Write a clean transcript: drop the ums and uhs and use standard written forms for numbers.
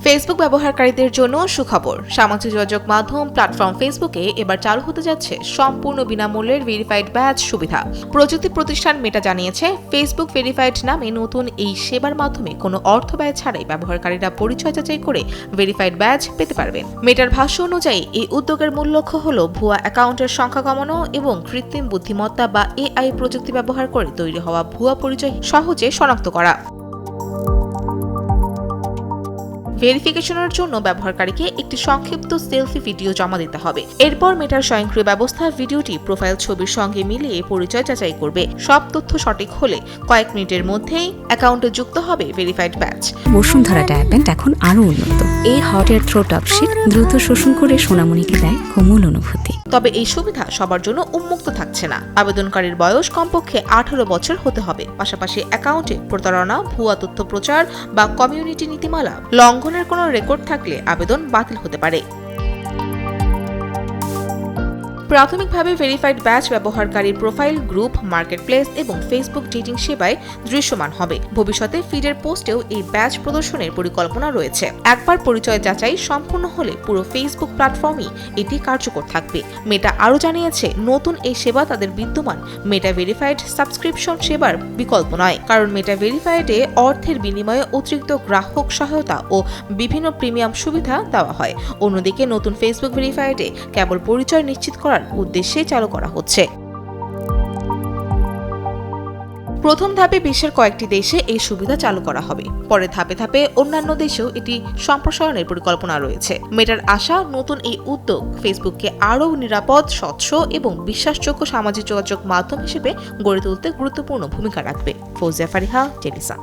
Facebook ব্যবহারকারীদের জন্য সুখবর। সামাজিক যোগাযোগ মাধ্যম প্ল্যাটফর্ম ফেসবুকে এবার চালু হতে যাচ্ছে সম্পূর্ণ বিনামূল্যের ভেরিফাইড ব্যাজ সুবিধা। প্রযুক্তি প্রতিষ্ঠান মেটা জানিয়েছে, ফেসবুক ভেরিফাইড নামে নতুন এই সেবার মাধ্যমে কোনো অর্থ ব্যয় ছাড়াই ব্যবহারকারীরা পরিচয় যাচাই করে ভেরিফাইড ব্যাজ পেতে পারবেন। মেটার ভাষ্য অনুযায়ী এই উদ্যোগের মূল লক্ষ্য হল ভুয়া অ্যাকাউন্টের সংখ্যা কমানো এবং কৃত্রিম বুদ্ধিমত্তা বা AI প্রযুক্তি ব্যবহার করে তৈরি হওয়া ভুয়া পরিচয় সহজে শনাক্ত করা। ভেরিফিকেশনের জন্য ব্যবহারকারীকে একটি সংক্ষিপ্ত সেলফি ভিডিও জমা দিতে হবে। এরপর মেটার স্বয়ংক্রিয় ব্যবস্থা ভিডিওটি প্রোফাইল ছবির সঙ্গে মিলিয়ে পরিচয় যাচাই করবে। সব তথ্য সঠিক হলে কয়েক মিনিটের মধ্যেই অ্যাকাউন্টে যুক্ত হবে ভেরিফাইড ব্যাজ। বসুন্ধরা ডায়াপেন্ট এখন আরো উন্নত। এই hot air through top sheet দ্রুত শোষণ করে সোনামণিকে দেয় কোমল অনুভূতি। তবে এই সুবিধা সবার জন্য উন্মুক্ত থাকছে না। আবেদনকারীর বয়স কমপক্ষে 18 বছর হতে হবে। পাশাপাশি অ্যাকাউন্টে প্রতারণা, ভুয়া তথ্য প্রচার বা কমিউনিটি নীতিমালা লঙ্ঘনের কোনো রেকর্ড থাকলে আবেদন বাতিল হতে পারে। প্রাথমিকভাবে ভেরিফাইড ব্যাজ ব্যবহারকারীর প্রোফাইল, গ্রুপ, মার্কেটপ্লেস এবং ফেসবুক ডেটিং সেবায় দৃশ্যমান হবে। ভবিষ্যতে ফিডের পোস্টেও এই ব্যাজ প্রদর্শনের পরিকল্পনা রয়েছে। একবার পরিচয় যাচাই সম্পূর্ণ হলে পুরো ফেসবুক প্ল্যাটফর্মই এটি কার্যকর থাকবে। মেটা আরও জানিয়েছে, নতুন এই সেবা তাদের বিদ্যমান মেটা ভেরিফাইড সাবস্ক্রিপশন সেবার বিকল্প নয়। কারণ মেটা ভেরিফাইডে অর্থের বিনিময়ে অতিরিক্ত গ্রাহক সহায়তা ও বিভিন্ন প্রিমিয়াম সুবিধা দেওয়া হয়। অন্যদিকে নতুন ফেসবুক ভেরিফাইডে কেবল পরিচয় নিশ্চিত করার উদ্দেশ্যে চালু করা হচ্ছে। প্রথম ধাপে বিশ্বের কয়েকটি দেশে এই সুবিধা চালু করা হবে। পরে ধাপে ধাপে অন্যান্য দেশেও এটি সম্প্রসারণের পরিকল্পনা রয়েছে। মেটার আশা, নতুন এই উদ্যোগ ফেসবুককে আরও নিরাপদ, স্বচ্ছ এবং বিশ্বাসযোগ্য সামাজিক যোগাযোগ মাধ্যম হিসেবে গড়ে তুলতে গুরুত্বপূর্ণ ভূমিকা রাখবে। ফৌজিয়া ফারিহা, টেলিসা।